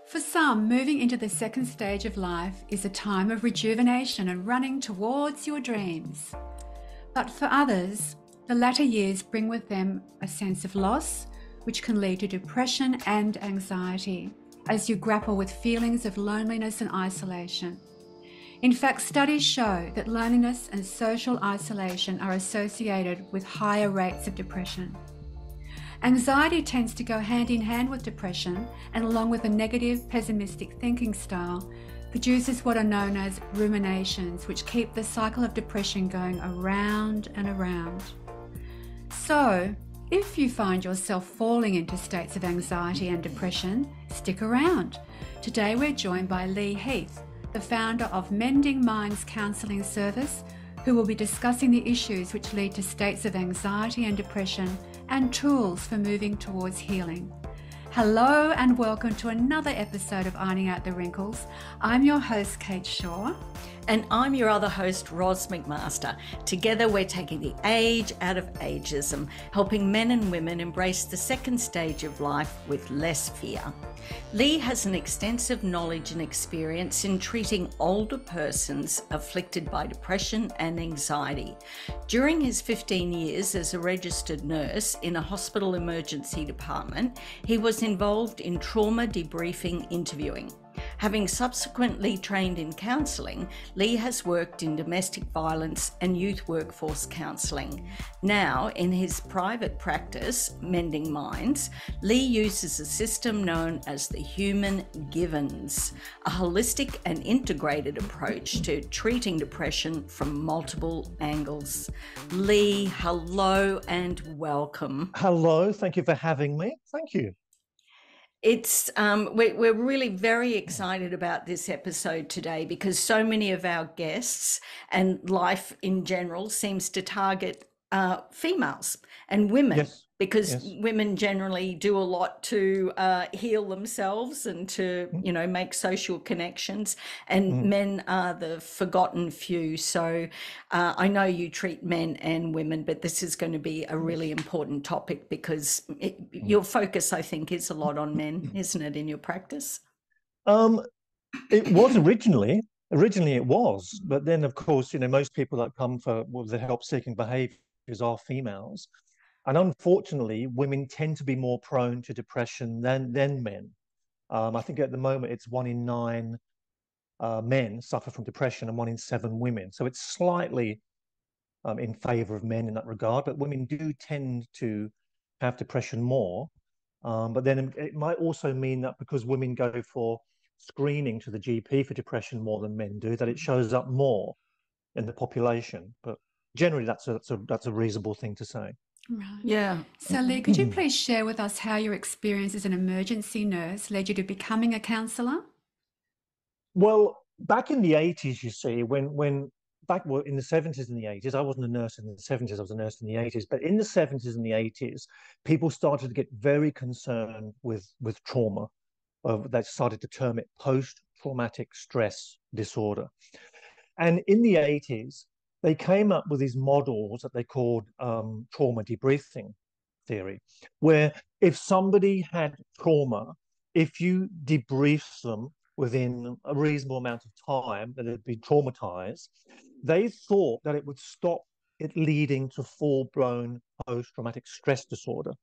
For some, moving into the second stage of life is a time of rejuvenation and running towards your dreams. But for others, the latter years bring with them a sense of loss, which can lead to depression and anxiety as you grapple with feelings of loneliness and isolation. In fact, studies show that loneliness and social isolation are associated with higher rates of depression. Anxiety tends to go hand in hand with depression, and along with a negative, pessimistic thinking style, produces what are known as ruminations, which keep the cycle of depression going around and around. So, if you find yourself falling into states of anxiety and depression, stick around. Today we're joined by Lee Heath, the founder of Mending Minds Counselling Service, who will be discussing the issues which lead to states of anxiety and depression and tools for moving towards healing. Hello and welcome to another episode of Ironing Out the Wrinkles. I'm your host, Kate Shaw. And I'm your other host, Ros McMaster. Together we're taking the age out of ageism, helping men and women embrace the second stage of life with less fear. Lee has an extensive knowledge and experience in treating older persons afflicted by depression and anxiety. During his 15 years as a registered nurse in a hospital emergency department, he was involved in trauma debriefing interviewing. Having subsequently trained in counselling, Lee has worked in domestic violence and youth workforce counselling. Now, in his private practice, Mending Minds, Lee uses a system known as the human givens, a holistic and integrated approach to treating depression from multiple angles. Lee, hello and welcome. Hello, thank you for having me. Thank you. We're really very excited about this episode today because so many of our guests and life in general seems to target females and women. Yes. Because women generally do a lot to heal themselves and to, make social connections, and men are the forgotten few. So I know you treat men and women, but this is going to be a really important topic because your focus, I think, is a lot on men, isn't it, in your practice? It was originally it was, but then of course, most people that come for the help-seeking behaviours are females. And unfortunately, women tend to be more prone to depression than men. I think at the moment it's 1 in 9 men suffer from depression and 1 in 7 women. So it's slightly in favour of men in that regard, but women do tend to have depression more. But then it might also mean that because women go for screening to the GP for depression more than men do, that it shows up more in the population. But generally, that's a reasonable thing to say. Right. Yeah. So Lee, could you please share with us how your experience as an emergency nurse led you to becoming a counsellor? Well, back in the 80s, you see, when in the 70s and the 80s, I wasn't a nurse in the 70s, I was a nurse in the 80s, but in the 70s and the 80s, people started to get very concerned with trauma. They started to term it post-traumatic stress disorder. And in the 80s, they came up with these models that they called trauma debriefing theory, where if somebody had trauma, if you debrief them within a reasonable amount of time that they'd been traumatized, they thought that it would stop it leading to full-blown post-traumatic stress disorder,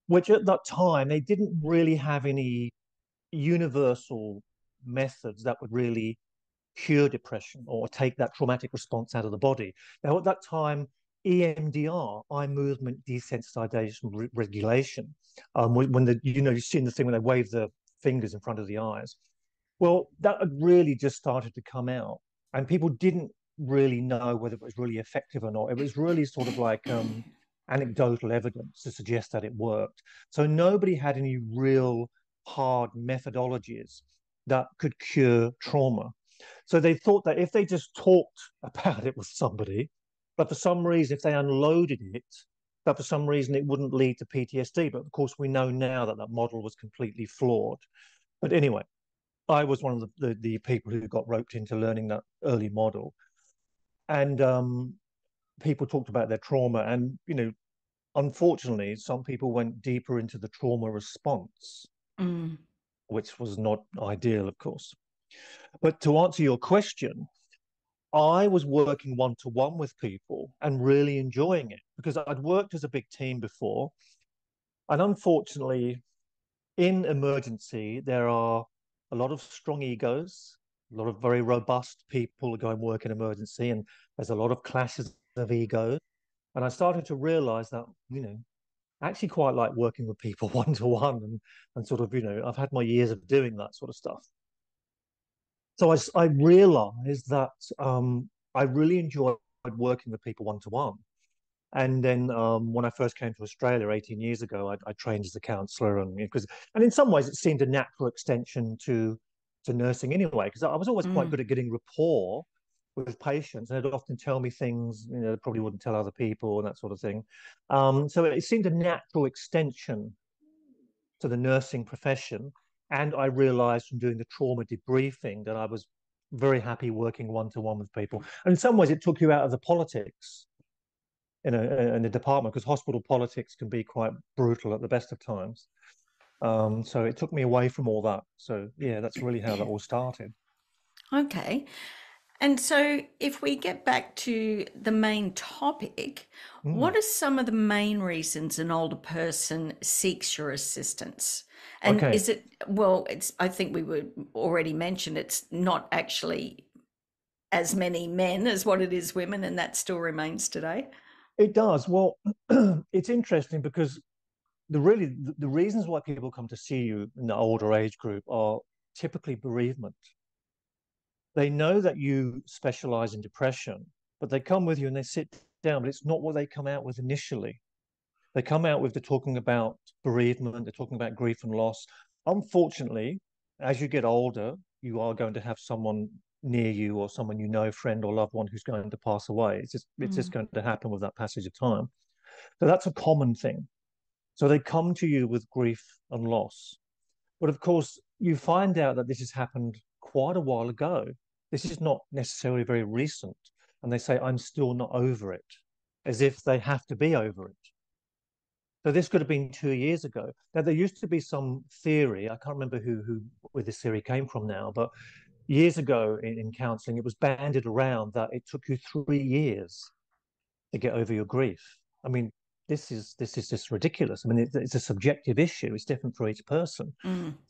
which at that time, they didn't really have any universal methods that would really cure depression or take that traumatic response out of the body. Now, at that time, EMDR, eye movement desensitization regulation, when you've seen the thing when they wave the fingers in front of the eyes. Well, that had really just started to come out, and people didn't really know whether it was really effective or not. It was really sort of like anecdotal evidence to suggest that it worked. So nobody had any real hard methodologies that could cure trauma. So they thought that if they just talked about it with somebody, but for some reason, if they unloaded it, that for some reason it wouldn't lead to PTSD. But of course, we know now that that model was completely flawed. But anyway, I was one of the people who got roped into learning that early model. And people talked about their trauma. And, unfortunately, some people went deeper into the trauma response. which was not ideal, of course. But to answer your question, I was working one-to-one with people and really enjoying it because I'd worked as a big team before. And unfortunately, in emergency, there are a lot of strong egos, a lot of very robust people who go and work in emergency, and there's a lot of clashes of ego. And I started to realize that, I actually quite like working with people one to one and sort of, I've had my years of doing that sort of stuff. So I realized that I really enjoyed working with people one to one. And then when I first came to Australia 18 years ago, I trained as a counsellor, and in some ways it seemed a natural extension to nursing anyway, because I was always quite good at getting rapport with patients, and they'd often tell me things they probably wouldn't tell other people and that sort of thing. So it seemed a natural extension to the nursing profession. And I realized from doing the trauma debriefing that I was very happy working one-to-one with people. And in some ways, it took you out of the politics in the department, because hospital politics can be quite brutal at the best of times. So it took me away from all that. So yeah, that's really how that all started. Okay. And so if we get back to the main topic, what are some of the main reasons an older person seeks your assistance? And Okay. is it, well, I think we were already mentioned, it's not actually as many men as what it is women, and that still remains today. It does. Well, it's interesting because the reasons why people come to see you in the older age group are typically bereavement. They know that you specialize in depression, but they come with you and they sit down, but it's not what they come out with initially. They come out with, they're talking about bereavement, they're talking about grief and loss. Unfortunately, as you get older, you are going to have someone near you, or someone friend or loved one, who's going to pass away. It's just going to happen with that passage of time. So that's a common thing. So they come to you with grief and loss. But of course, you find out that this has happened quite a while ago. This is not necessarily very recent. And they say, I'm still not over it, as if they have to be over it. So this could have been 2 years ago. Now, there used to be some theory, I can't remember where this theory came from now, but years ago in counseling, it was bandied around that it took you 3 years to get over your grief. I mean, this is just ridiculous. I mean, it's a subjective issue. It's different for each person.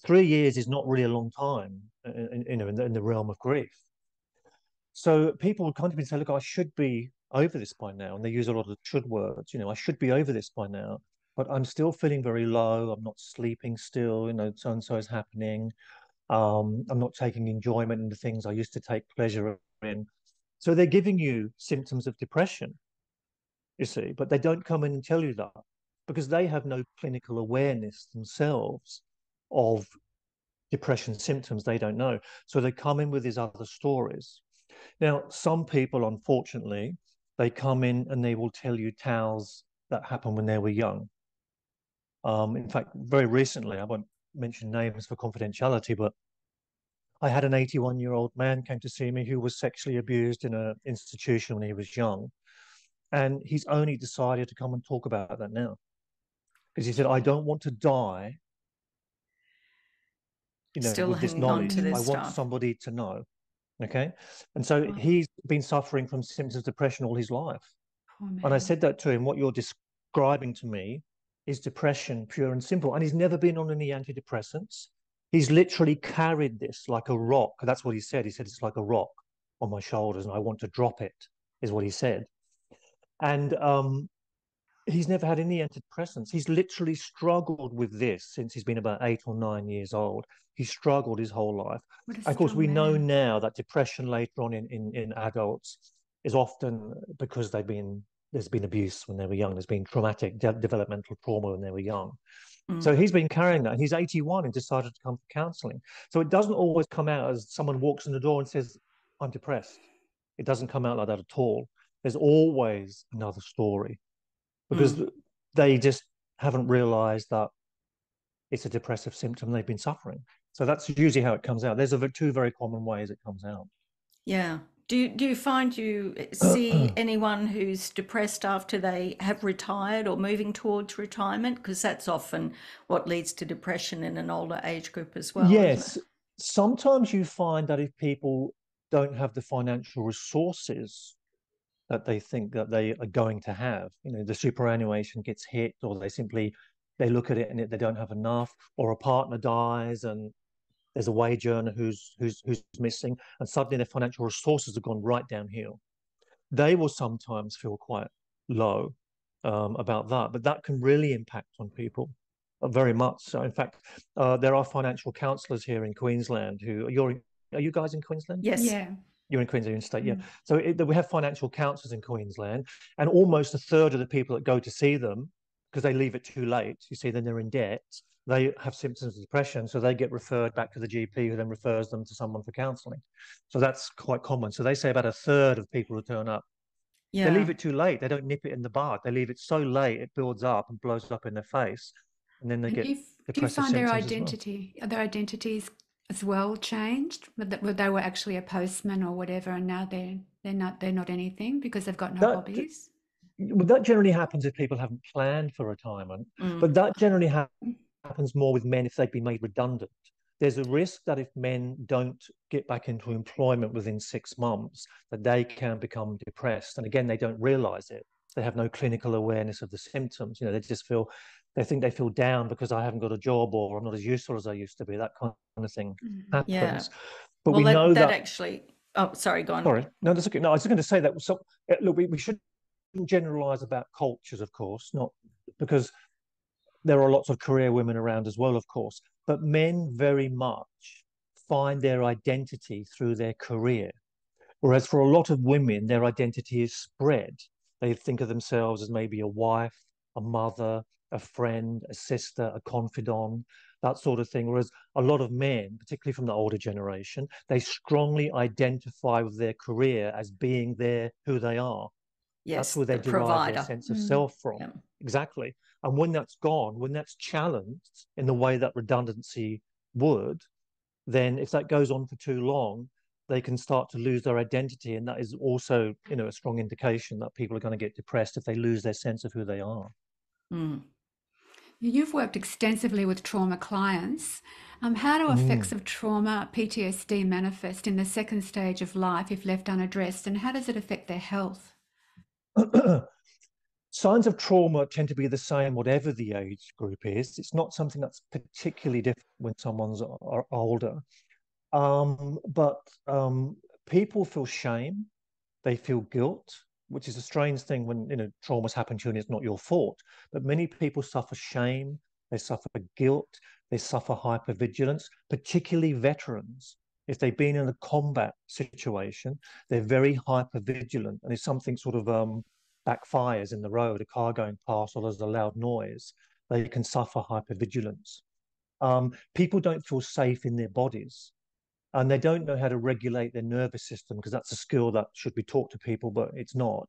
3 years is not really a long time, in the realm of grief. So people would come to me and say, look, I should be over this by now. And they use a lot of should words. I should be over this by now, but I'm still feeling very low. I'm not sleeping still, so-and-so is happening. I'm not taking enjoyment in the things I used to take pleasure in. So they're giving you symptoms of depression, you see, but they don't come in and tell you that because they have no clinical awareness themselves of depression symptoms. They don't know. So they come in with these other stories. Now, some people, unfortunately, they come in and they will tell you tales that happened when they were young. In fact, very recently, I won't mention names for confidentiality, but I had an 81-year-old man came to see me who was sexually abused in an institution when he was young. And he's only decided to come and talk about that now. Because he said, I don't want to die, Still with this hanging on knowledge. to this I want stuff. somebody to know. Okay. And so he's been suffering from symptoms of depression all his life. Poor man. And I said that to him, what you're describing to me is depression, pure and simple. And he's never been on any antidepressants. He's literally carried this like a rock. That's what he said. He said, it's like a rock on my shoulders and I want to drop it, is what he said. And he's never had any antidepressants. He's literally struggled with this since he's been about 8 or 9 years old. He's struggled his whole life. Of course, we know now that depression later on in adults is often because there's been abuse when they were young. There's been traumatic developmental trauma when they were young. So he's been carrying that. He's 81 and decided to come for counseling. So it doesn't always come out as someone walks in the door and says, I'm depressed. It doesn't come out like that at all. There's always another story because they just haven't realized that it's a depressive symptom they've been suffering. So that's usually how it comes out. There's two very common ways it comes out. Yeah, Do you find you see anyone who's depressed after they have retired or moving towards retirement? Because that's often what leads to depression in an older age group as well, isn't it? Yes, sometimes you find that if people don't have the financial resources that they think that they are going to have, the superannuation gets hit, or they look at it and they don't have enough, or a partner dies and there's a wage earner who's missing, and suddenly their financial resources have gone right downhill. They will sometimes feel quite low about that, but that can really impact on people very much so. In fact, there are financial counsellors here in Queensland are you guys in Queensland? Yes. Yeah. You're in Queensland, you're in state, yeah. Mm. So we have financial counsellors in Queensland, and almost a third of the people that go to see them, because they leave it too late, you see, then they're in debt, they have symptoms of depression, so they get referred back to the GP, who then refers them to someone for counselling. So that's quite common. So they say about a third of people who turn up, they Yeah. leave it too late. They don't nip it in the bud. They leave it so late, it builds up and blows up in their face, and then they And get do you depressive find symptoms as well. their identities as well changed? Where they were actually a postman or whatever, and now they're not anything because they've got no That hobbies? well, that generally happens if people haven't planned for retirement, Mm. but that generally happens more with men if they've been made redundant. There's a risk that if men don't get back into employment within 6 months, that they can become depressed. And again, they don't realize it. They have no clinical awareness of the symptoms. They think they feel down because I haven't got a job, or I'm not as useful as I used to be. That kind of thing Yeah. happens. But Well, we know that that, actually. Oh, sorry, go on. sorry, no, that's okay. No, I was just going to say that. So, look, we shouldn't generalize about cultures, of course, not because there are lots of career women around as well, of course, but men very much find their identity through their career. Whereas for a lot of women, their identity is spread. They think of themselves as maybe a wife, a mother, a friend, a sister, a confidant, that sort of thing. Whereas a lot of men, particularly from the older generation, they strongly identify with their career as being who they are. That's Yes, where they the derive their provider. sense of self from. Yeah. Exactly. And when that's gone, when that's challenged in the way that redundancy would, then if that goes on for too long, they can start to lose their identity. And that is also, a strong indication that people are going to get depressed if they lose their sense of who they are. Mm. You've worked extensively with trauma clients. How do effects Mm. of trauma, PTSD, manifest in the second stage of life if left unaddressed, and how does it affect their health? Signs of trauma tend to be the same, whatever the age group is. It's not something that's particularly different when someone's older. But people feel shame, they feel guilt, which is a strange thing when trauma's happened to you and it's not your fault. But many people suffer shame, they suffer guilt, they suffer hypervigilance, particularly veterans. If they've been in a combat situation, they're very hypervigilant, and if something sort of backfires in the road, a car going past, or there's a loud noise, they can suffer hypervigilance. People don't feel safe in their bodies, and they don't know how to regulate their nervous system, because that's a skill that should be taught to people, but it's not.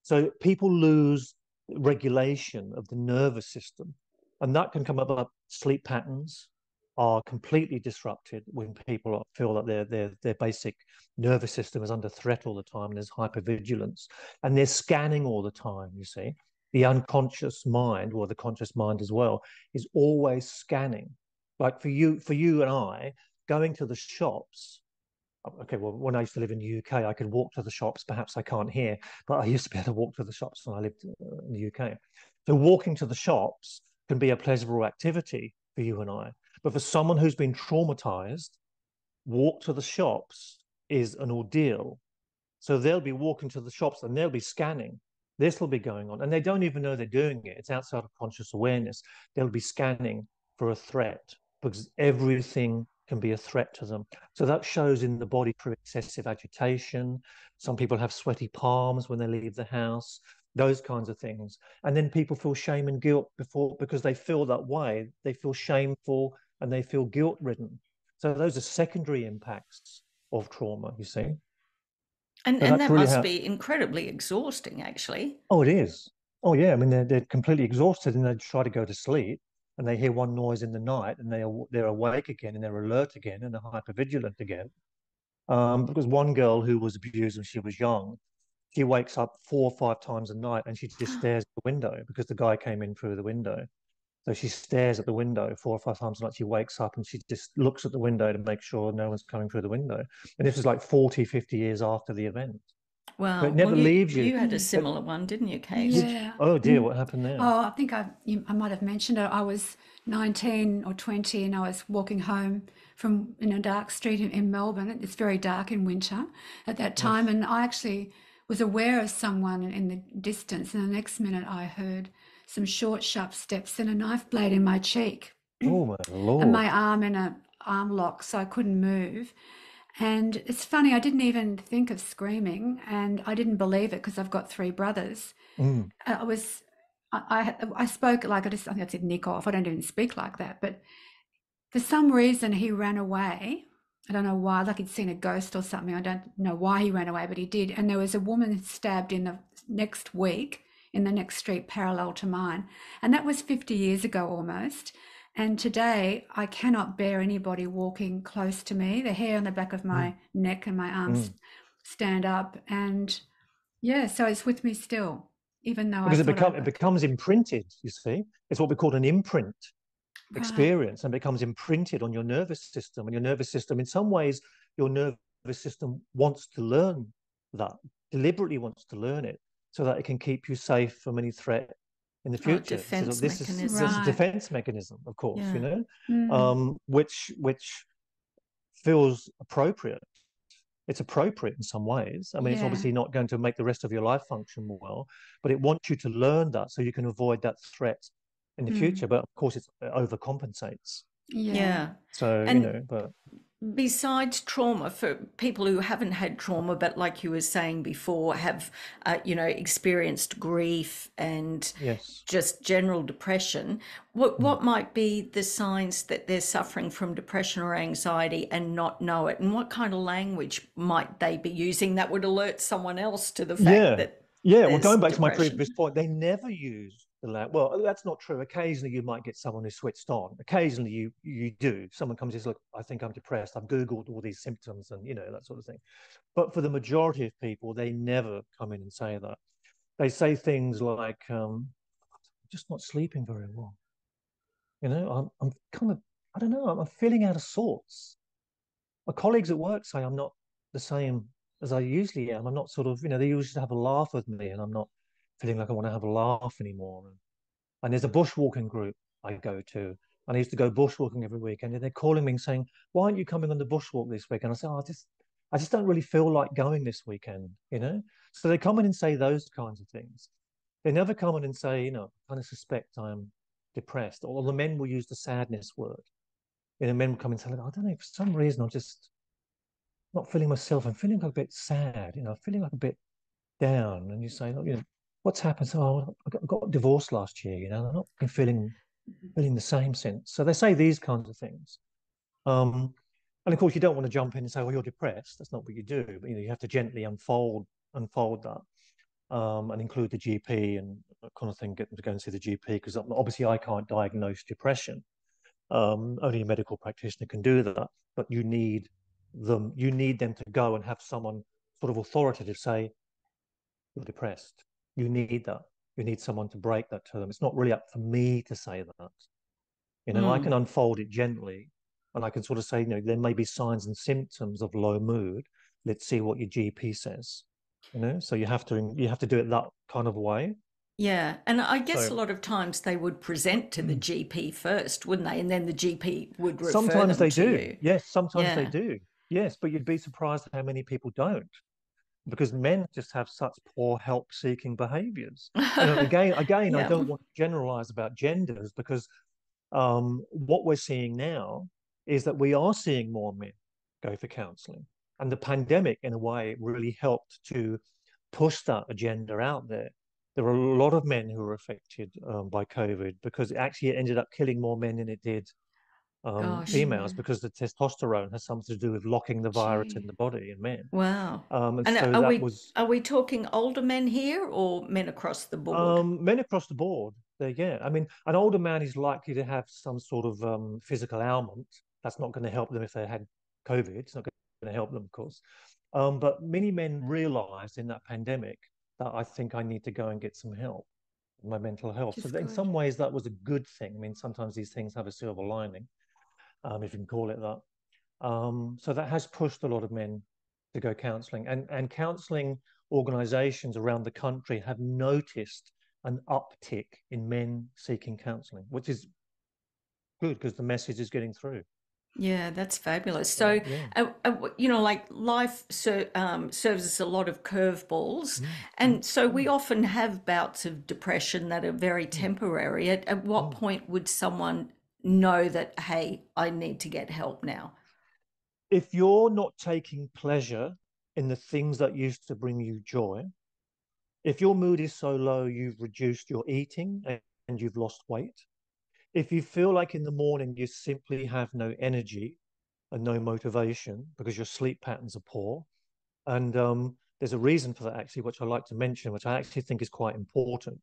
So people lose regulation of the nervous system, and that can come about. Sleep patterns are completely disrupted when people feel that their basic nervous system is under threat all the time, and there's hypervigilance, and they're scanning all the time. You see, the unconscious mind, or the conscious mind as well, is always scanning. Like for you and I, going to the shops. Okay, well, when I used to live in the UK, I could walk to the shops. Perhaps I can't here, but I used to be able to walk to the shops when I lived in the UK. So walking to the shops can be a pleasurable activity for you and I. But for someone who's been traumatized, walk to the shops is an ordeal. So they'll be walking to the shops and they'll be scanning. This will be going on, and they don't even know they're doing it. It's outside of conscious awareness. They'll be scanning for a threat, because everything can be a threat to them. So that shows in the body through excessive agitation. Some people have sweaty palms when they leave the house, those kinds of things. And then people feel shame and guilt because they feel that way. They feel shameful and they feel guilt ridden. So those are secondary impacts of trauma, you see. And So that's that really must how. be incredibly exhausting, actually. Oh, it is. Oh, yeah. I mean, they're completely exhausted, and they try to go to sleep, and they hear one noise in the night, and they're awake again, and they're alert again, and they're hypervigilant again. Because one girl who was abused when she was young, she wakes up 4 or 5 times a night and she just stares at the window because the guy came in through the window. So she stares at the window 4 or 5 times a night. She wakes up and she just looks at the window to make sure no one's coming through the window. And this was like 40, 50 years after the event. So it Wow. never Well, leaves you. you had a similar one, didn't you, Kate? Yeah. Oh dear, what happened there? Oh, I think I might have mentioned it. I was 19 or 20 and I was walking home from in a dark street in Melbourne. It's very dark in winter at that time, Yes. and I actually was aware of someone in the distance, and the next minute I heard some short, sharp steps and a knife blade in my cheek Oh my and my Lord. arm in a arm lock, so I couldn't move. And it's funny, I didn't even think of screaming, and I didn't believe it because I've got three brothers. Mm, I was, I spoke like I think I said nick off. I don't even speak like that, but for some reason he ran away. I don't know why, like he'd seen a ghost or something. I don't know why he ran away, but he did. And there was a woman stabbed in the next week in the next street parallel to mine. And that was 50 years ago almost. And today I cannot bear anybody walking close to me. The hair on the back of mm, my neck and my arms mm. stand up. And yeah, so it's with me still, even though I Because thought I it got through. becomes imprinted, you see. It's what we call an imprint Right. experience and becomes imprinted on your nervous system. And your nervous system, in some ways, your nervous system wants to learn that, deliberately wants to learn it so that it can keep you safe from any threat in the Oh, future. So defense this is a mechanism. Right. defense mechanism, of course, Yeah. Mm. which feels appropriate. It's appropriate in some ways. I mean, it's Yeah. obviously not going to make the rest of your life function well, but it wants you to learn that so you can avoid that threat in the Mm. future. But of course, it overcompensates. Yeah. Yeah. So, And but besides trauma, for people who haven't had trauma, but like you were saying before, have, experienced grief and yes. just general depression, Mm. what might be the signs that they're suffering from depression or anxiety and not know it? And what kind of language might they be using that would alert someone else to the fact Yeah. that Yeah. Well, there's going back to my depression? previous point, they never use the language. Well, that's not true. Occasionally, you might get someone who's switched on. Occasionally, you do. Someone comes and says, "Look, I think I'm depressed. I've Googled all these symptoms and, that sort of thing." But for the majority of people, they never come in and say that. They say things like, just not sleeping very well. I'm kind of, I don't know, I'm feeling out of sorts. My colleagues at work say I'm not the same as I usually am. I'm not sort of, they usually have a laugh with me and I'm not feeling like I want to have a laugh anymore. And there's a bushwalking group I go to. And I used to go bushwalking every weekend and they're calling me and saying, why aren't you coming on the bushwalk this week? And I say, oh, I just don't really feel like going this weekend. So they come in and say those kinds of things. They never come in and say, I kind of suspect I'm depressed. Or the men will use the sadness word. Men will come and say, I don't know, for some reason I'm just not feeling myself. I'm feeling like a bit sad, feeling like a bit down. And you say, oh, what's happened? So I got divorced last year, I'm not been feeling the same since. So they say these kinds of things. And of course, you don't want to jump in and say, well, you're depressed. That's not what you do. But, you have to gently unfold that. And include the GP and that kind of thing, get them to go and see the GP because obviously I can't diagnose depression. Only a medical practitioner can do that, but you need them to go and have someone sort of authoritative say, you're depressed. You need that. You need someone to break that to them. It's not really up for me to say that. I can Mm. unfold it gently and I can sort of say, there may be signs and symptoms of low mood. Let's see what your GP says. So you have to do it that kind of way. Yeah, and I guess a So lot of times they would present to the GP first, wouldn't they? And then the GP would refer sometimes them they to do. you. Yes, sometimes they Yeah. do. Yes, but you'd be surprised how many people don't, because men just have such poor help-seeking behaviors. And again, I Yeah. don't want to generalize about genders because what we're seeing now is that we are seeing more men go for counselling, and the pandemic, in a way, really helped to push that agenda out there. There are a lot of men who were affected by COVID because it ended up killing more men than it did Gosh. females Mm. because the testosterone has something to do with locking the virus in Gee. the body in men. Wow. And And so that was are we talking older men here or men across the board? men across the board. Yeah, I mean, an older man is likely to have some sort of physical ailment. That's not going to help them if they had COVID. It's not going to help them, of course. But many men realized in that pandemic that I think I need to go and get some help with my mental health. Which is So in good. some ways, that was a good thing. I mean, sometimes these things have a silver lining, if you can call it that. So that has pushed a lot of men to go counselling, and counselling organisations around the country have noticed an uptick in men seeking counselling, which is good because the message is getting through. Yeah, that's fabulous. So, Yeah. like life serves us a lot of curveballs. Mm, And mm, so we mm, often have bouts of depression that are very mm, temporary. At what mm. point would someone know that, hey, I need to get help now? If you're not taking pleasure in the things that used to bring you joy, if your mood is so low you've reduced your eating and you've lost weight, if you feel like in the morning you simply have no energy and no motivation because your sleep patterns are poor, and there's a reason for that actually, which I like to mention, which I actually think is quite important.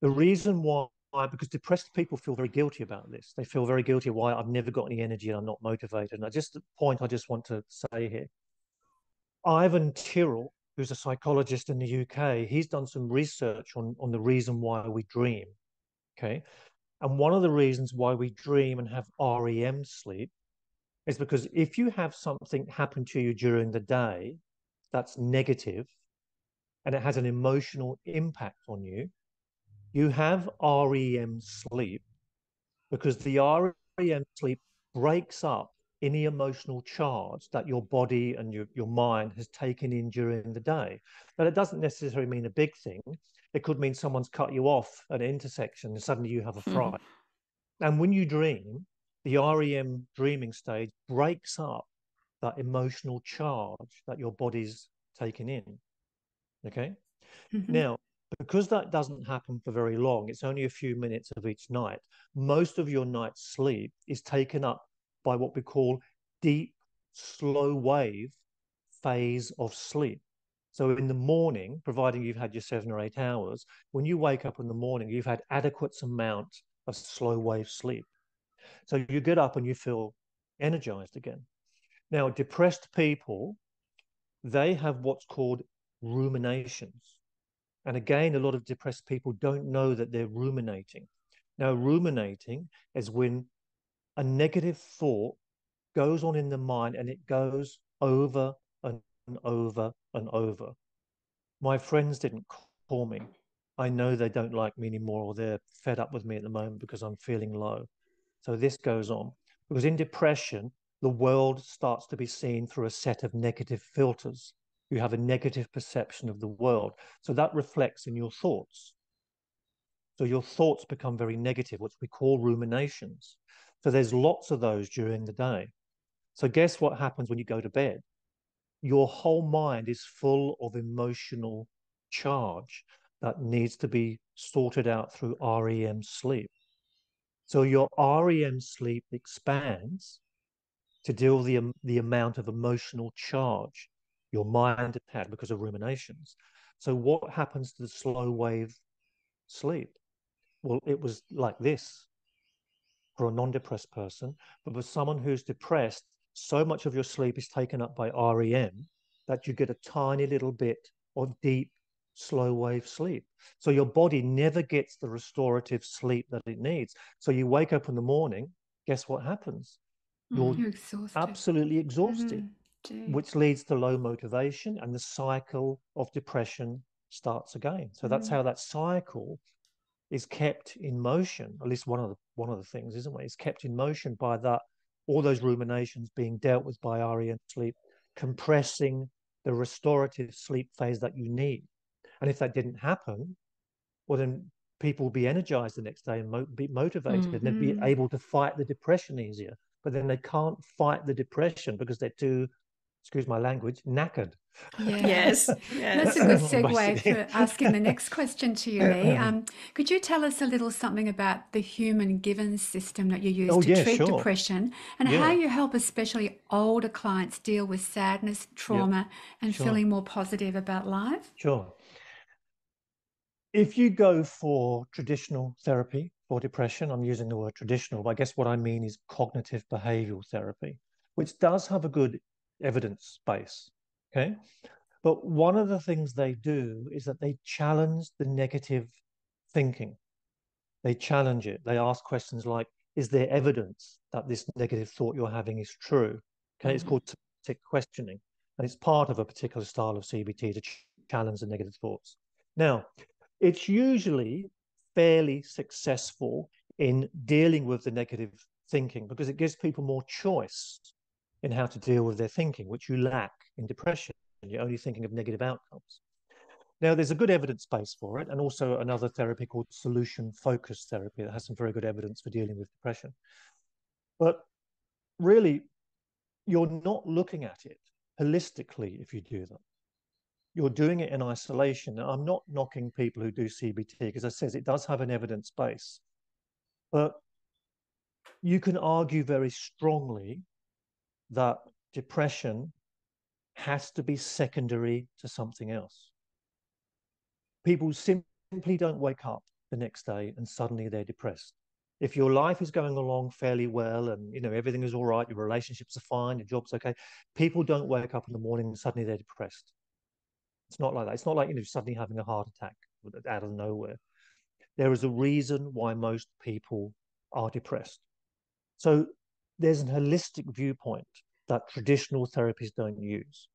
The reason why, because depressed people feel very guilty about this. They feel very guilty why I've never got any energy and I'm not motivated. And just the point I just want to say here, Ivan Tyrrell, who's a psychologist in the UK, he's done some research on the reason why we dream. Okay. And one of the reasons why we dream and have REM sleep is because if you have something happen to you during the day that's negative and it has an emotional impact on you, you have REM sleep because the REM sleep breaks up any emotional charge that your body and your mind has taken in during the day. But it doesn't necessarily mean a big thing. It could mean someone's cut you off at an intersection and suddenly you have a fright. And when you dream, the REM dreaming stage breaks up that emotional charge that your body's taken in. Okay. Mm-hmm. Now, because that doesn't happen for very long, it's only a few minutes of each night, most of your night's sleep is taken up by what we call deep, slow wave phase of sleep. So in the morning, providing you've had your 7 or 8 hours, when you wake up in the morning, you've had adequate amount of slow wave sleep. So you get up and you feel energized again. Now, depressed people, they have what's called ruminations. And again, a lot of depressed people don't know that they're ruminating. Now, ruminating is when a negative thought goes on in the mind and it goes over and over and over. My friends didn't call me. I know they don't like me anymore, or they're fed up with me at the moment because I'm feeling low. So this goes on. Because in depression, the world starts to be seen through a set of negative filters. You have a negative perception of the world. So that reflects in your thoughts. So your thoughts become very negative, which we call ruminations. So there's lots of those during the day. So guess what happens when you go to bed? Your whole mind is full of emotional charge that needs to be sorted out through REM sleep. So your REM sleep expands to deal with the amount of emotional charge your mind had because of ruminations. So what happens to the slow wave sleep? Well, it was like this for a non-depressed person, but for someone who's depressed, so much of your sleep is taken up by REM that you get a tiny little bit of deep, slow wave sleep. So your body never gets the restorative sleep that it needs. So you wake up in the morning, guess what happens? You're You're exhausted. absolutely exhausted, Mm-hmm. which leads to low motivation, and the cycle of depression starts again. So that's how that cycle is kept in motion. At least one of the things, isn't it? It's kept in motion by that all those ruminations being dealt with by REM sleep, compressing the restorative sleep phase that you need. And if that didn't happen, well, then people would be energized the next day and be motivated, and they'd be able to fight the depression easier. But then they can't fight the depression because they're too, excuse my language, knackered. Yeah, Yes, that's a yes. good segue Basically. for asking the next question to you, Lee. Could you tell us a little something about the human given system that you use Oh, to yeah, treat sure. depression and how Yeah, you help especially older clients deal with sadness, yeah, trauma, and sure, feeling more positive about life? sure. If you go for traditional therapy for depression, I'm using the word traditional, but I guess what I mean is cognitive behavioral therapy, which does have a good evidence base. Okay. But one of the things they do is that they challenge the negative thinking. They challenge it. They ask questions like, is there evidence that this negative thought you're having is true? Okay, it's called pessimistic questioning, and it's part of a particular style of CBT to challenge the negative thoughts. Now, it's usually fairly successful in dealing with the negative thinking because it gives people more choice in how to deal with their thinking, which you lack in depression. You're only thinking of negative outcomes. Now, there's a good evidence base for it, and also another therapy called solution-focused therapy that has some very good evidence for dealing with depression. But really, you're not looking at it holistically if you do that. You're doing it in isolation. Now, I'm not knocking people who do CBT because, as I said, it does have an evidence base. But you can argue very strongly that depression has to be secondary to something else. People simply don't wake up the next day and suddenly they're depressed. If your life is going along fairly well and everything is all right, your relationships are fine, your job's okay, people don't wake up in the morning and suddenly they're depressed. It's not like that. It's not like suddenly having a heart attack out of nowhere. There is a reason why most people are depressed. So there's an holistic viewpoint that traditional therapies don't use.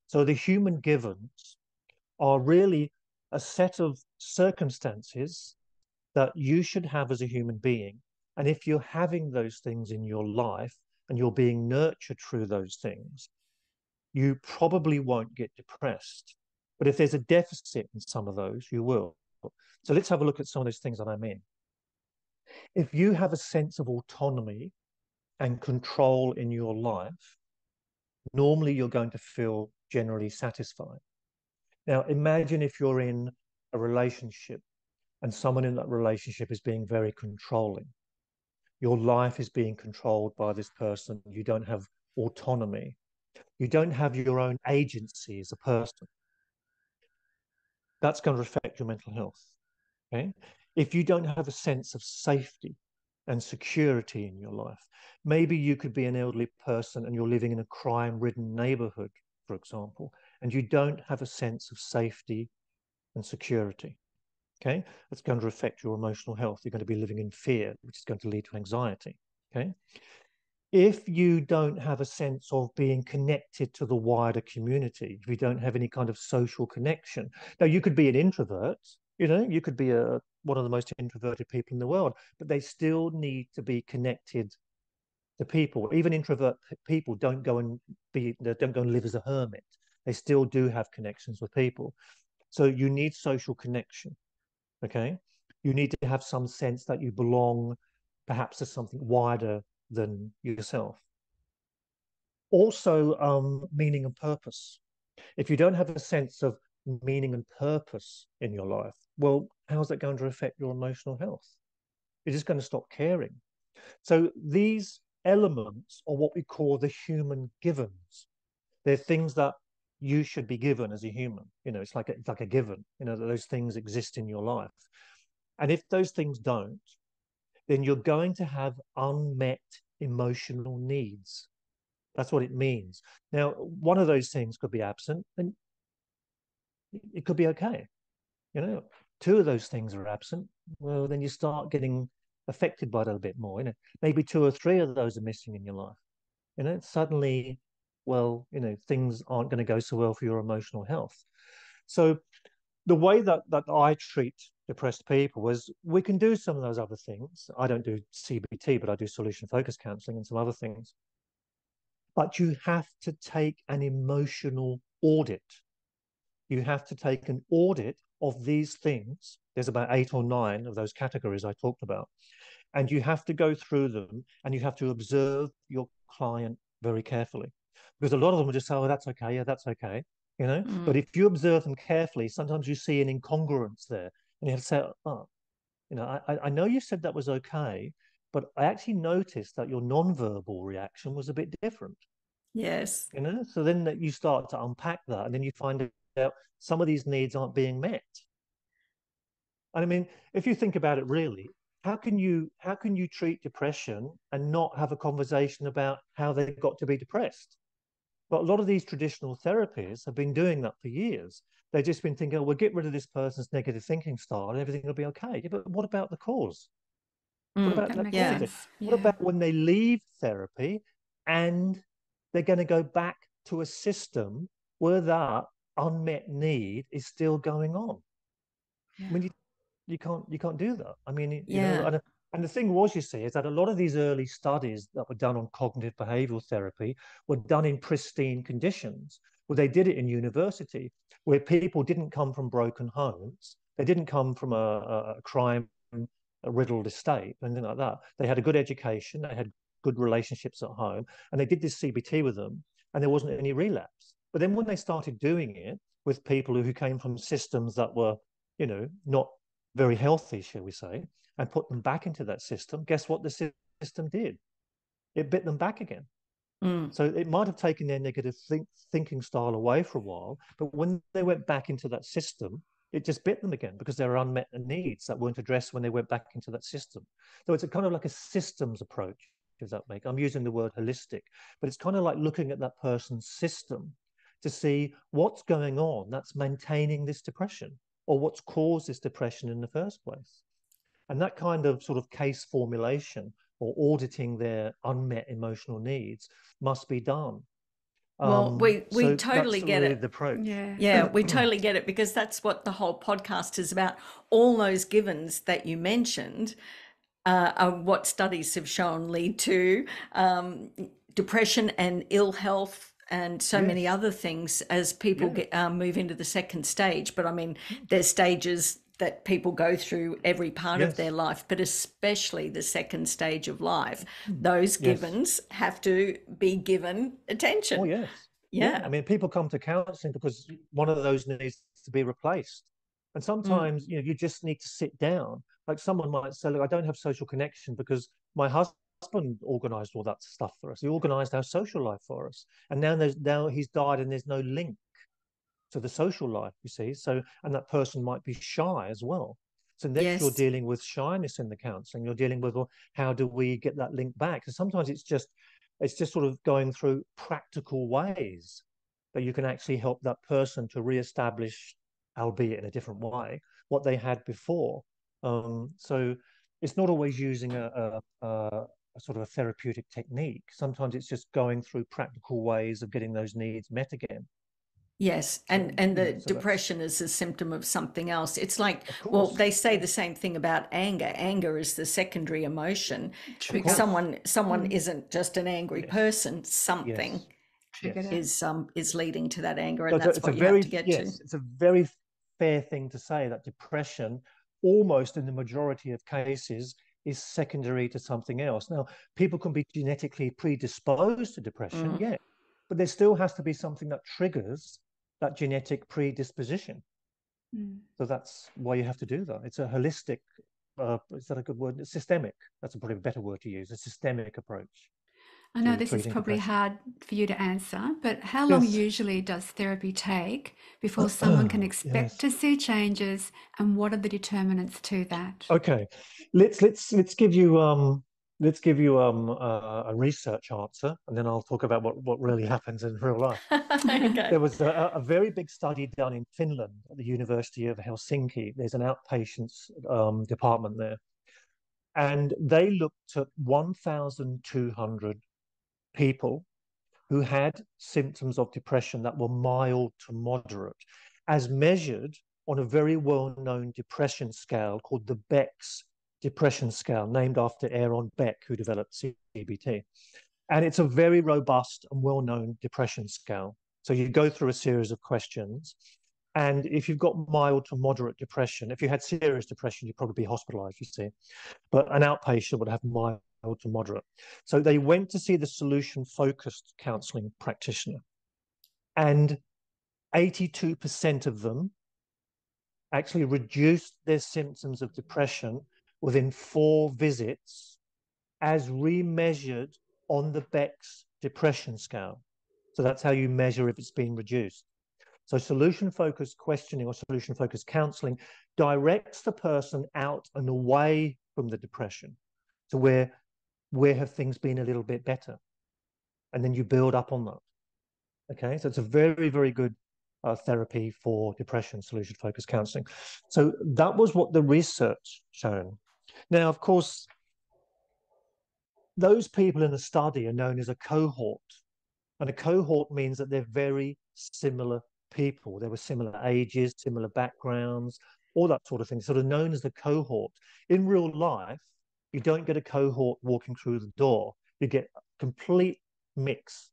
So the human givens are really a set of circumstances that you should have as a human being. And if you're having those things in your life and you're being nurtured through those things, you probably won't get depressed. But if there's a deficit in some of those, you will. So let's have a look at some of those things that I mean. If you have a sense of autonomy and control in your life, normally you're going to feel generally satisfied. Now, imagine if you're in a relationship and someone in that relationship is being very controlling. Your life is being controlled by this person. You don't have autonomy. You don't have your own agency as a person. That's going to affect your mental health. Okay? If you don't have a sense of safety and security in your life, maybe you could be an elderly person and you're living in a crime-ridden neighborhood, for example, and you don't have a sense of safety and security. Okay, that's going to affect your emotional health. You're going to be living in fear, which is going to lead to anxiety. Okay, if you don't have a sense of being connected to the wider community, if you don't have any kind of social connection, now you could be an introvert. You could be one of the most introverted people in the world, but they still need to be connected to people. Even introvert people don't go and live as a hermit. They still do have connections with people. So you need social connection. Okay, you need to have some sense that you belong perhaps to something wider than yourself. Also, meaning and purpose. If you don't have a sense of meaning and purpose in your life, well, how's that going to affect your emotional health? You're just going to stop caring. So these elements are what we call the human givens. They're things that you should be given as a human. It's like a given. That those things exist in your life. And if those things don't, then you're going to have unmet emotional needs. That's what it means. Now, one of those things could be absent, and it could be okay. Two of those things are absent. Well, then you start getting affected by it a bit more. Maybe two or three of those are missing in your life. Suddenly, well, things aren't going to go so well for your emotional health. So the way that I treat depressed people is we can do some of those other things. I don't do CBT, but I do solution-focused counselling and some other things. But you have to take an emotional audit. You have to take an audit of these things. There's about 8 or 9 of those categories I talked about. And you have to go through them and you have to observe your client very carefully. Because a lot of them will just say, oh, that's okay. Yeah, that's okay. But if you observe them carefully, sometimes you see an incongruence there. And you have to say, oh, I know you said that was okay, but I actually noticed that your non-verbal reaction was a bit different. Yes. So then you start to unpack that, and then you find out some of these needs aren't being met. And I mean, if you think about it really, how can you treat depression and not have a conversation about how they got to be depressed? But a lot of these traditional therapies have been doing that for years. They've just been thinking, oh, we'll get rid of this person's negative thinking style and everything will be okay. Yeah, but what about the cause? What about That that makes cause? sense. What Yeah. about when they leave therapy and they're going to go back to a system where that unmet need is still going on? Yeah. I mean, you can't do that. I mean, Yeah. and the thing was, you see, is that a lot of these early studies that were done on cognitive behavioral therapy were done in pristine conditions. Well, they did it in university where people didn't come from broken homes. They didn't come from a crime a riddled estate, anything like that. They had a good education, they had good relationships at home, and they did this CBT with them, and there wasn't any relapse. But then when they started doing it with people who came from systems that were, not very healthy, shall we say, and put them back into that system, guess what the system did? It bit them back again. So it might have taken their negative thinking style away for a while, but when they went back into that system, it just bit them again because there are unmet needs that weren't addressed when they went back into that system. So it's a kind of like a systems approach, does that make? I'm using the word holistic, but it's kind of like looking at that person's system to see what's going on that's maintaining this depression or what's caused this depression in the first place. And that kind of sort of case formulation or auditing their unmet emotional needs must be done. Well, we So totally that's get really it. the approach. Yeah. Yeah, we totally get it, because that's what the whole podcast is about. All those givens that you mentioned are what studies have shown lead to depression and ill health and so many Yes. other things as people move into the second stage. But I mean, there's stages that people go through every part of their Yes. life, but especially the second stage of life. Those Yes. givens have to be given attention. Oh, yes. Yeah. Yeah. I mean, people come to counseling because one of those needs to be replaced. And sometimes, you just need to sit down. Like someone might say, look, I don't have social connection because my husband organized all that stuff for us. He organized our social life for us. And now he's died and there's no link to the social life, you see. So, and that person might be shy as well. So next you're Yes. dealing with shyness in the counseling. You're dealing with, well, how do we get that link back? Because sometimes it's just sort of going through practical ways that you can actually help that person to reestablish, albeit in a different way, what they had before. So it's not always using a sort of a therapeutic technique. Sometimes it's just going through practical ways of getting those needs met again. Yes, So, and the so that's, depression is a symptom of something else. It's like, of well, course, they say the same thing about anger. Anger is the secondary emotion. of Trigger. course. Someone isn't just an angry Yes, person. Something yes, Triggered yes. it. is leading to that anger, So and that's it's a what you have to very, get to. yes, it's a very fair thing to say that depression, almost in the majority of cases, is secondary to something else. Now, people can be genetically predisposed to depression, Mm. yeah, but there still has to be something that triggers that genetic predisposition. Mm. So that's why you have to do that. It's a holistic, is that a good word? It's systemic. That's probably a better word to use, a systemic approach I know to this is treating probably depression. hard for you to answer, but how long Yes. usually does therapy take before someone can expect Yes. to see changes, and what are the determinants to that? Okay. Let's give you a research answer, and then I'll talk about what really happens in real life. Okay. There was a very big study done in Finland at the University of Helsinki. There's an outpatients department there, and they looked at 1,200 people who had symptoms of depression that were mild to moderate, as measured on a very well-known depression scale called the Beck's depression scale, named after Aaron Beck, who developed CBT. And it's a very robust and well-known depression scale. So you go through a series of questions. And if you've got mild to moderate depression, if you had serious depression, you'd probably be hospitalized, you see. But an outpatient would have mild to moderate. So they went to see the solution-focused counseling practitioner. And 82% of them actually reduced their symptoms of depression within 4 visits as remeasured on the Beck's depression scale. So that's how you measure if it's been reduced. So solution-focused questioning or solution-focused counseling directs the person out and away from the depression to where have things been a little bit better? And then you build up on that. Okay, so it's a very, very good therapy for depression, solution-focused counseling. So that was what the research shown. Now, of course, those people in the study are known as a cohort. And a cohort means that they're very similar people. They were similar ages, similar backgrounds, all that sort of thing, sort of known as the cohort. In real life, you don't get a cohort walking through the door. You get a complete mix.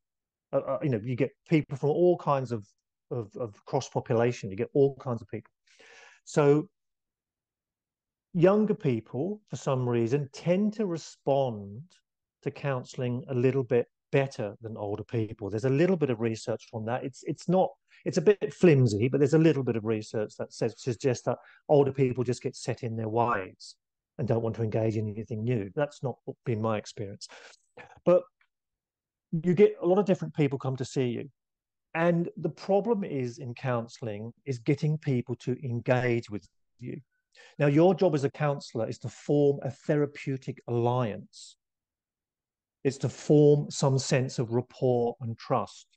You get people from all kinds of cross population. You get all kinds of people. So younger people, for some reason, tend to respond to counseling a little bit better than older people. There's a little bit of research on that. It's a bit flimsy, but there's a little bit of research that suggests that older people just get set in their ways and don't want to engage in anything new. That's not been my experience. But you get a lot of different people come to see you. And the problem is in counseling is getting people to engage with you. Now, your job as a counselor is to form a therapeutic alliance. It's to form some sense of rapport and trust.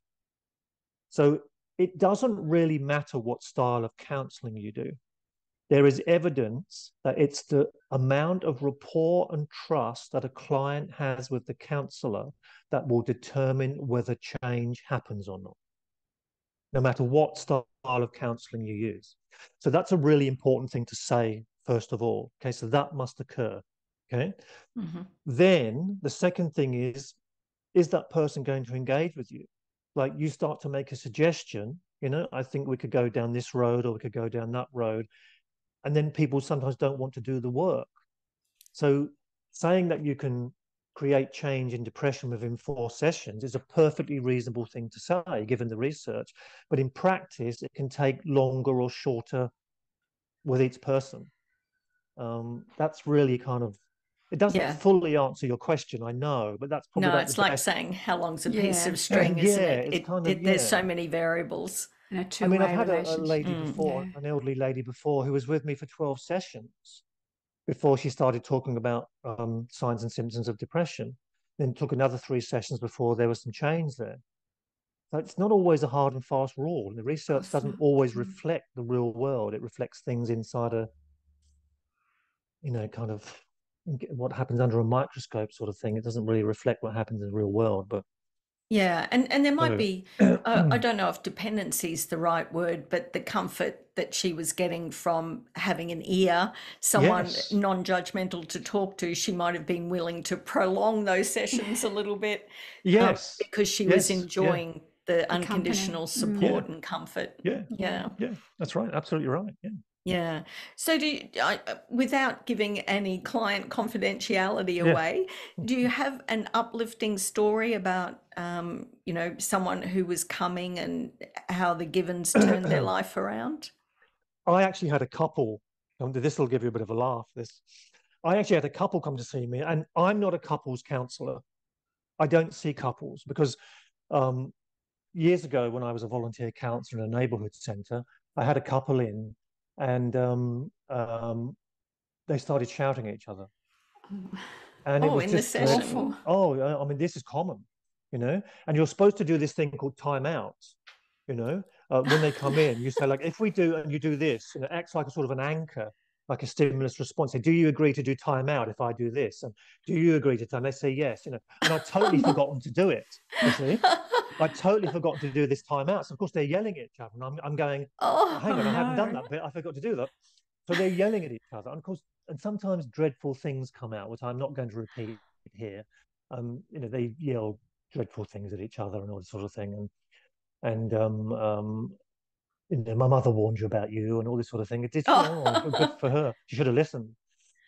So it doesn't really matter what style of counseling you do. There is evidence that it's the amount of rapport and trust that a client has with the counselor that will determine whether change happens or not, no matter what style of counseling you use. So that's a really important thing to say, first of all. Okay, so that must occur. Okay. Mm-hmm. Then the second thing is that person going to engage with you? Like you start to make a suggestion, I think we could go down this road or we could go down that road. And then people sometimes don't want to do the work. So saying that you can create change in depression within 4 sessions is a perfectly reasonable thing to say, given the research. But in practice, it can take longer or shorter with each person. That's really kind of, it doesn't fully answer your question, I know, but that's probably it's like saying how long's a piece of string, isn't it? There's so many variables. I mean, I've had a lady before, an elderly lady before, who was with me for 12 sessions before she started talking about signs and symptoms of depression. Then took another 3 sessions before there was some change there. So it's not always a hard and fast rule. The research doesn't always reflect the real world. It reflects things inside a, kind of what happens under a microscope sort of thing. It doesn't really reflect what happens in the real world. But yeah, and there might be, I don't know if dependency is the right word, but the comfort that she was getting from having an ear, someone non-judgmental to talk to, she might have been willing to prolong those sessions a little bit. Because she was enjoying the unconditional support and comfort. Yeah, that's right. Absolutely right. Yeah. So without giving any client confidentiality away, do you have an uplifting story about, someone who was coming and how the Givens turned their life around? I actually had a couple, this will give you a bit of a laugh, I actually had a couple come to see me, and I'm not a couples counsellor. I don't see couples because years ago when I was a volunteer counsellor in a neighbourhood centre, I had a couple in, and they started shouting at each other. And it was just dreadful. I mean, this is common, and you're supposed to do this thing called timeout, when they come in, you say, like, if we do, and you do this, acts like a sort of an anchor, like a stimulus response. Say, do you agree to do timeout if I do this? And do you agree to time? They say yes, and I've totally forgotten to do it, you see. I totally forgot to do this timeout. So of course they're yelling at each other, and I'm going, hang on, I haven't done that bit. I forgot to do that. So they're yelling at each other, and of course, and sometimes dreadful things come out, which I'm not going to repeat here. They yell dreadful things at each other and all this sort of thing, and my mother warned you about you and all this sort of thing. It did. Good for her. She should have listened.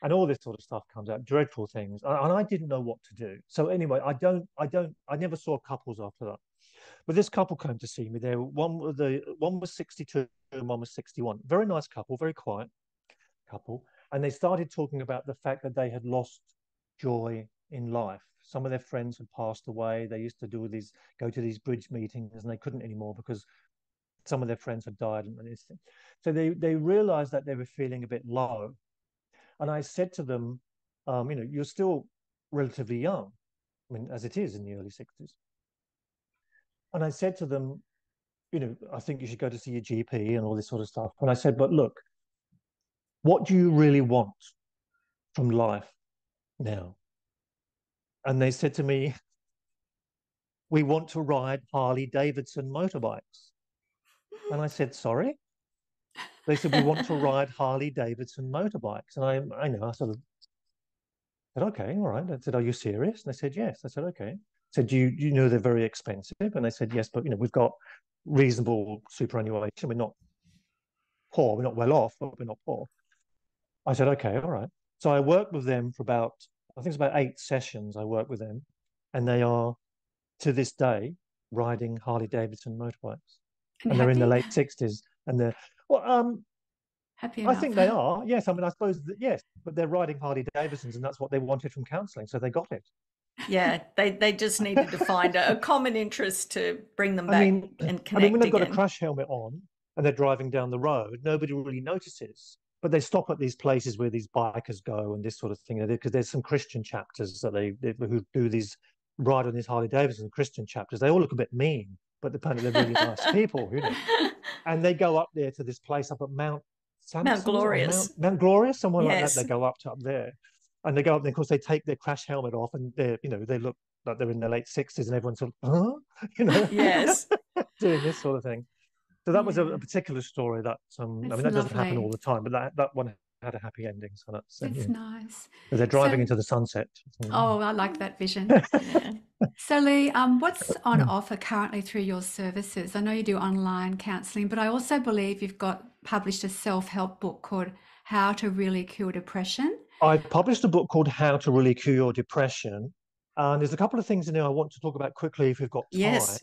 And all this sort of stuff comes out, dreadful things, and I didn't know what to do. So anyway, I never saw couples after that. But this couple came to see me. One was 62 and one was 61. Very nice couple, very quiet couple. And they started talking about the fact that they had lost joy in life. Some of their friends had passed away. They used to go to these bridge meetings, and they couldn't anymore because some of their friends had died. So they realized that they were feeling a bit low. And I said to them, you're still relatively young, I mean, as it is in the early 60s. And I said to them, I think you should go to see your GP and all this sort of stuff. And I said, but look, what do you really want from life now? And they said to me, we want to ride Harley Davidson motorbikes. And I said, sorry? They said, we want to ride Harley Davidson motorbikes. And I sort of said, okay, all right. I said, are you serious? And they said, yes. I said, okay. I said, do you know they're very expensive? And they said, yes, but we've got reasonable superannuation. We're not poor. We're not well off, but we're not poor. I said, okay, all right. So I worked with them for I think it's about 8 sessions I worked with them. And they are, to this day, riding Harley Davidson motorbikes. And they're in the late 60s. And they're, well, happy I enough. think they are. Yes. I mean, I suppose that, yes, but they're riding Harley Davidsons and that's what they wanted from counselling. So they got it. Yeah, they just needed to find a common interest to bring them back and connect when they've got a again. crash helmet on and they're driving down the road, nobody really notices. But they stop at these places where these bikers go and this sort of thing, because there's some Christian chapters that who do these ride on these Harley Davidson Christian chapters. They all look a bit mean, but apparently they're really nice people, And they go up there to this place up at Mount Glorious, Mount Glorious, somewhere like yes. that. They go up there, and they go up there. Of course, they take their crash helmet off, and they look like they're in their late 60s, and everyone's sort of, yes, doing this sort of thing. So that was a particular story that that doesn't happen all the time, but that one had a happy ending. So that's nice. They're driving into the sunset. Oh, I like that vision. Yeah. So Lee, what's on offer currently through your services? I know you do online counselling, but I also believe you've published a self-help book called How to Really Cure Depression. I published a book called How to Really Cure Your Depression. And there's a couple of things in there I want to talk about quickly if we've got time. Yes.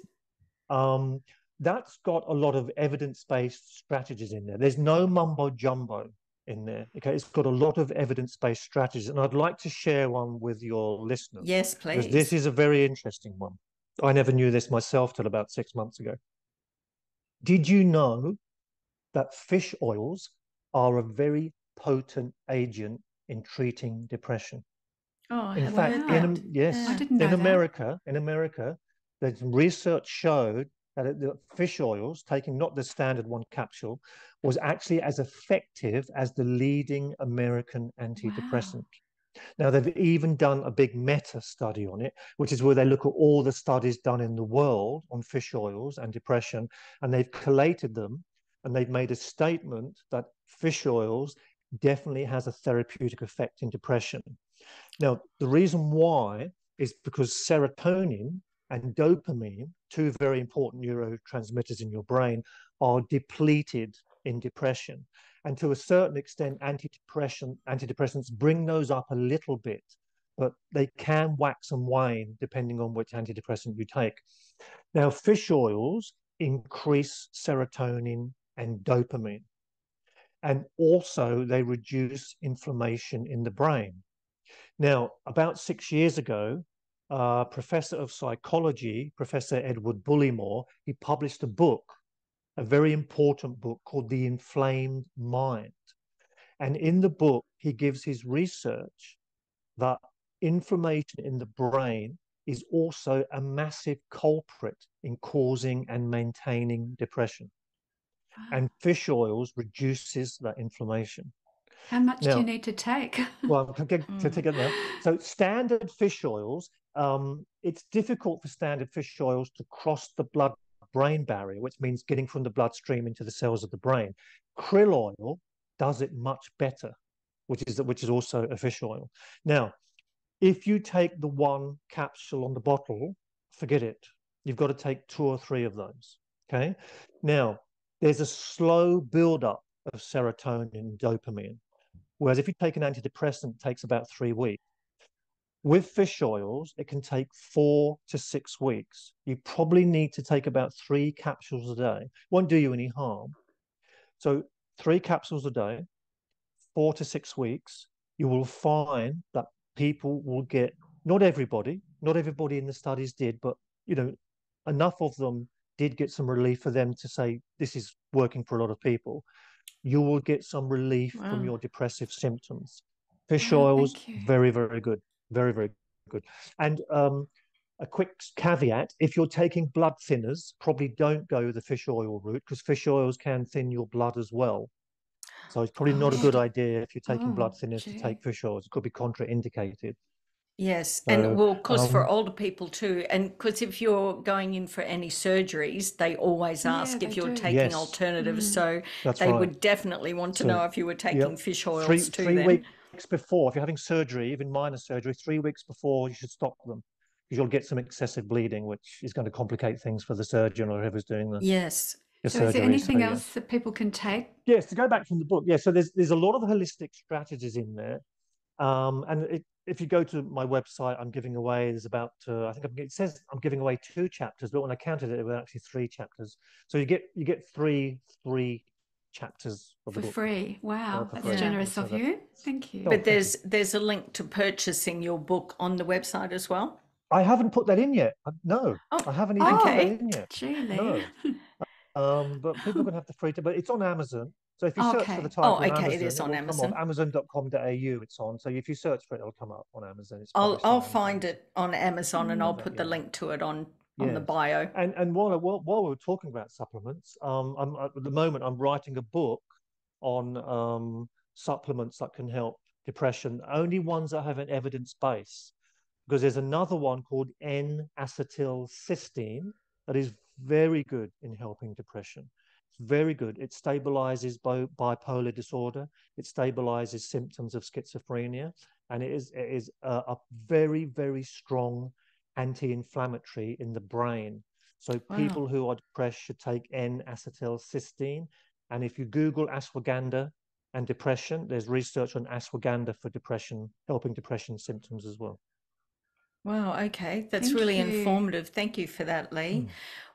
That's got a lot of evidence-based strategies in there. There's no mumbo jumbo in there. Okay, it's got a lot of evidence-based strategies, and I'd like to share one with your listeners. Yes, please. Because this is a very interesting one. I never knew this myself till about 6 months ago. Did you know that fish oils are a very potent agent in treating depression? Oh, in fact, I didn't know in America, there's some research showed that the fish oils, taking not the standard one capsule, was actually as effective as the leading American antidepressant. Wow. Now, they've even done a big meta study on it, which is where they look at all the studies done in the world on fish oils and depression, and they've collated them, and they've made a statement that fish oils definitely has a therapeutic effect in depression. Now, the reason why is because serotonin and dopamine, 2 very important neurotransmitters in your brain, are depleted in depression. And to a certain extent, antidepressants bring those up a little bit, but they can wax and wane depending on which antidepressant you take. Now, fish oils increase serotonin and dopamine. And also they reduce inflammation in the brain. Now, about 6 years ago, professor of psychology, Professor Edward Bullimore, he published a book, a very important book called The Inflamed Mind. And in the book, he gives his research that inflammation in the brain is also a massive culprit in causing and maintaining depression. Wow. And fish oils reduces that inflammation. How much do you need to take? Well, to take it now. So standard fish oils, it's difficult for standard fish oils to cross the blood-brain barrier, which means getting from the bloodstream into the cells of the brain. Krill oil does it much better, which is also a fish oil. Now, if you take the 1 capsule on the bottle, forget it. You've got to take 2 or 3 of those, okay? Now, there's a slow buildup of serotonin and dopamine. Whereas if you take an antidepressant, it takes about 3 weeks. With fish oils, it can take 4 to 6 weeks. You probably need to take about 3 capsules a day. Won't do you any harm. So 3 capsules a day, 4 to 6 weeks, you will find that people will get, not everybody in the studies did, but enough of them did get some relief for them to say, this is working for a lot of people. You will get some relief from your depressive symptoms. Fish oils, very, very good. Very, very good. And a quick caveat: if you're taking blood thinners, probably don't go the fish oil route, because fish oils can thin your blood as well. So it's probably not a good idea if you're taking blood thinners to take fish oils. It could be contraindicated. Yes, So, and well, of course, for older people too, and because if you're going in for any surgeries, they always ask if you're taking alternatives. So they would definitely want to know if you were taking fish oils too. 3 weeks before, if you're having surgery, even minor surgery, 3 weeks before, you should stop them, because you'll get some excessive bleeding, which is going to complicate things for the surgeon or whoever's doing the So is there anything else that people can take? Yes, to go back from the book, so there's a lot of holistic strategies in there. If you go to my website, I'm giving away, there's about, I think it says I'm giving away 2 chapters, but when I counted it, it were actually 3 chapters. So you get three chapters of the book. For free. Wow, that's generous of you. Thank you. But there's a link to purchasing your book on the website as well? I haven't put that in yet. No, I haven't even put that in yet. Julie. No. But people can have the free, but it's on Amazon. So if you search for the title on Amazon, it is on Amazon. Amazon.com.au it's on. So if you search for it, it'll come up on Amazon. I'll find it on Amazon, and I'll put the link to it on the bio. And while we're talking about supplements, at the moment I'm writing a book on supplements that can help depression, only ones that have an evidence base, because there's another one called N-acetylcysteine that is very good in helping depression. It's very good. It stabilizes bipolar disorder. It stabilizes symptoms of schizophrenia, and it is a very, very strong anti-inflammatory in the brain. So people who are depressed should take N-acetylcysteine. And if you Google ashwagandha and depression, there's research on ashwagandha for depression, helping depression symptoms as well. Wow, okay. That's really informative. Thank you for that, Lee.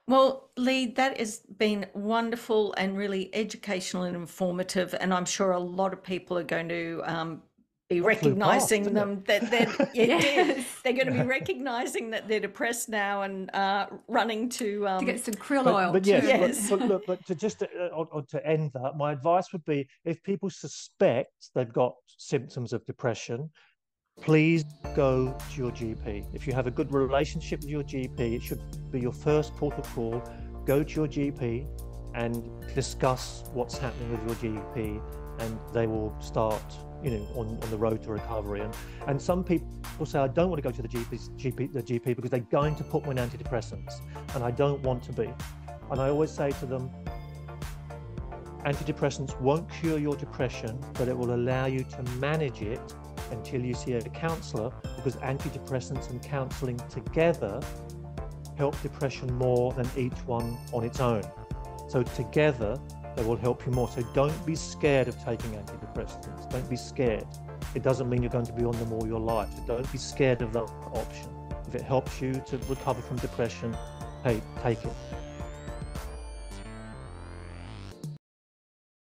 Well, Lee, that has been wonderful and really educational and informative. And I'm sure a lot of people are going to be recognizing them that they're going to be recognizing that they're depressed now and running to get some krill oil. But to end that, my advice would be, if people suspect they've got symptoms of depression, please go to your GP. If you have a good relationship with your GP, it should be your first port of call. Go to your GP and discuss what's happening with your GP, and they will start, on the road to recovery. And some people say, I don't want to go to the GP because they're going to put me on antidepressants, and I don't want to be. And I always say to them, antidepressants won't cure your depression, but it will allow you to manage it until you see a counsellor, because antidepressants and counselling together help depression more than each one on its own. So together they will help you more. So don't be scared of taking antidepressants. Don't be scared. It doesn't mean you're going to be on them all your life. So don't be scared of that option. If it helps you to recover from depression, hey, take it.